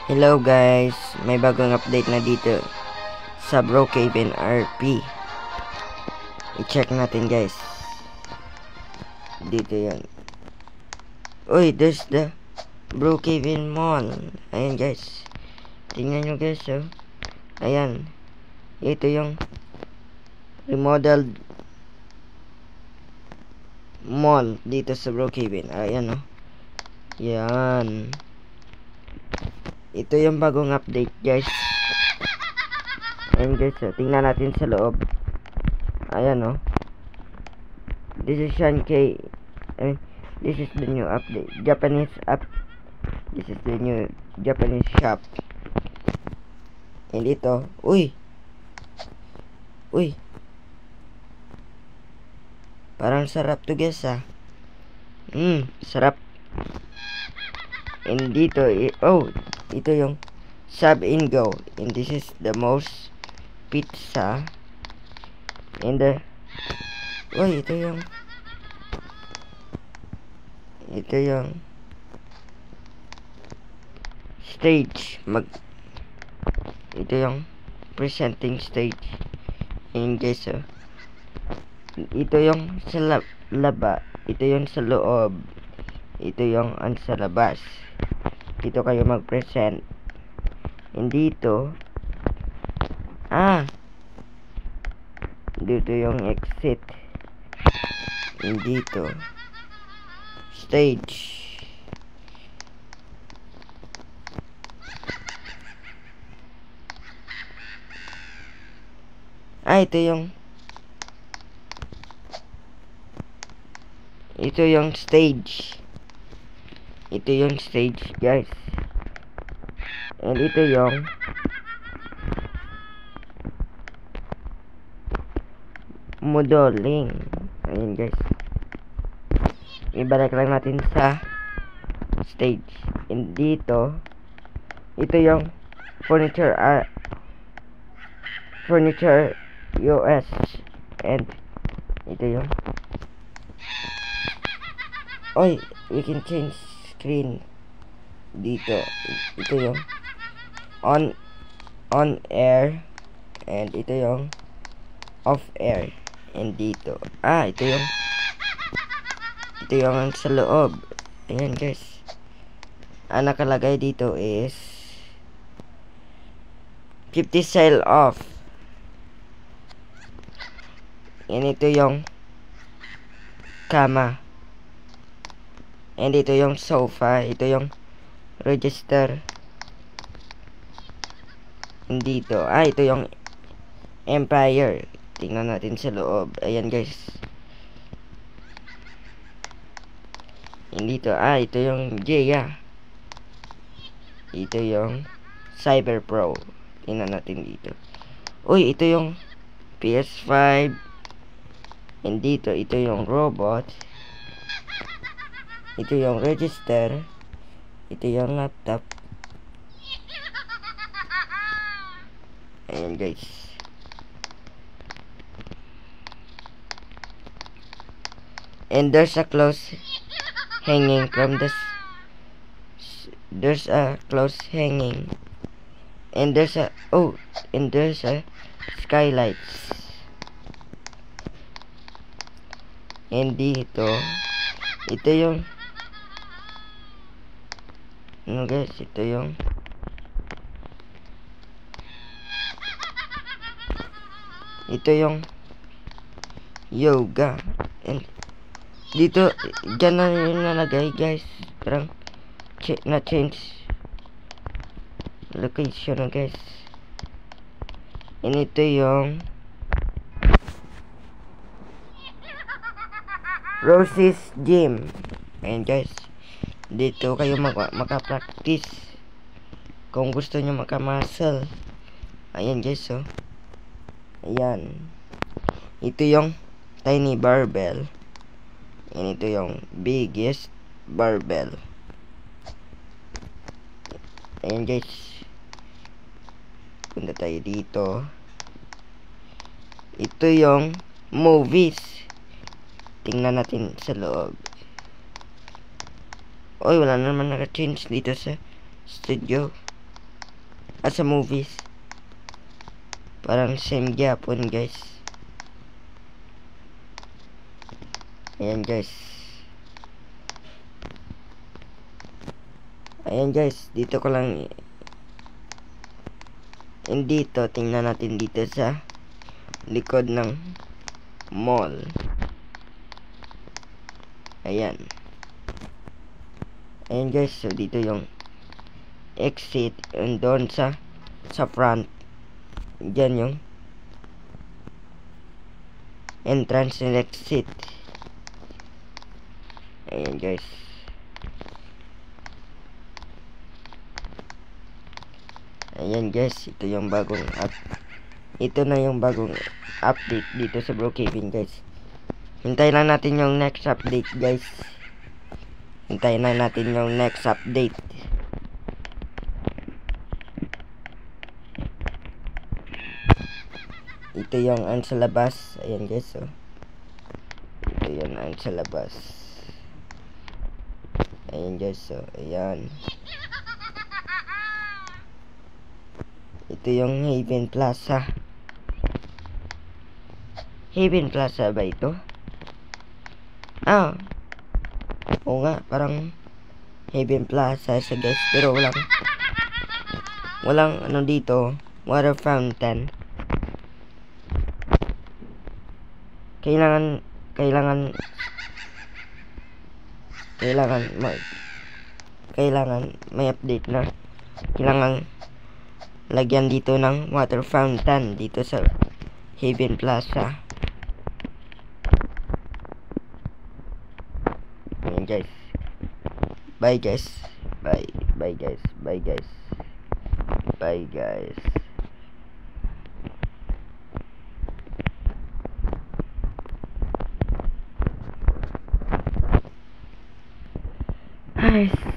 Hello guys, may bagong update na dito sa Brookhaven RP. I-check natin guys. Dito yan. Uy, there's the Brookhaven Mall. Ayan guys. Tingnan nyo guys oh. Ayan. Ito yung remodeled mall dito sa Brookhaven. Ayan oh. Yan. Ito yung bagong update guys. Ayan guys oh. Tingnan natin sa loob. Ayan oh. This is Shankei. This is the new update. Japanese app. This is the new Japanese shop. And ito. Uy. Uy. Parang sarap to guys ah. Sarap. And dito. Oh. Ito yung Sub and Go. And this is the most pizza. And the uy, ito yung stage. Ito yung presenting stage. And guys oh. Ito yung sa laba. Ito yung sa loob. Ito yung sa labas. Dito kayo mag-present. And dito dito yung exit. And dito stage. Ito yung stage. Ito yung stage guys. And ito yung modeling. Ayan guys. Ibalik lang natin sa stage. And dito ito yung furniture US. And ito yung we can change screen dito. Ito yung on air. And ito yung off air. And dito ito yung sa loob. Ayan guys. Ang nakalagay dito is 50 sale off. And ito yung kama. And ito yung sofa. Ito yung register. And dito ito yung Empire. Tingnan natin sa loob. Ayan guys. And dito ito yung Jaya. Ito yung Cyber Pro. Tingnan natin dito. Uy, ito yung PS5. And dito ito yung robot. Ito yung register. Ito yung laptop. Ayan guys. And there's a clothes hanging from this. There's a clothes hanging. And there's a skylights. And dito ito yung guys, ito yung yoga. And dito dyan na yung nalagay guys. Parang na change location guys. And ito yung Rosie's Gym. Ayan guys. Dito kayo maka-practice kung gusto nyo maka-muscle. Ayan guys oh. Ayan. Ito yung tiny barbell. And ito yung biggest barbell. Ayan guys. Punta tayo dito. Ito yung movies. Tingnan natin sa loob. Oy, wala naman naka-change dito sa studio. Sa movies. Parang same gyapon guys. Ayan guys. Ayan guys, dito ko lang dito, tingnan natin dito sa likod ng mall. Ayan. Ayan guys, so dito yung exit, and doon sa front. Diyan yung entrance and exit. Ayan guys. Ayan guys, ito yung bagong ito na yung bagong update dito sa Brookhaven guys. Hintayin lang natin yung next update guys. Hintayin lang natin yung next update. Ito yung ang sa labas. Ayan guys, so ito yung ang sa labas. Ayan guys, so ayan. Ito yung Haven Plaza. Haven Plaza ba ito? Oo nga, parang Haven Plaza sa guys, pero walang ano dito, water fountain. Kailangan may update na. Kailangan lagyan dito ng water fountain dito sa Haven Plaza. Ayan guys. Bye guys. Bye guys. Bye guys. Bye guys. Guys.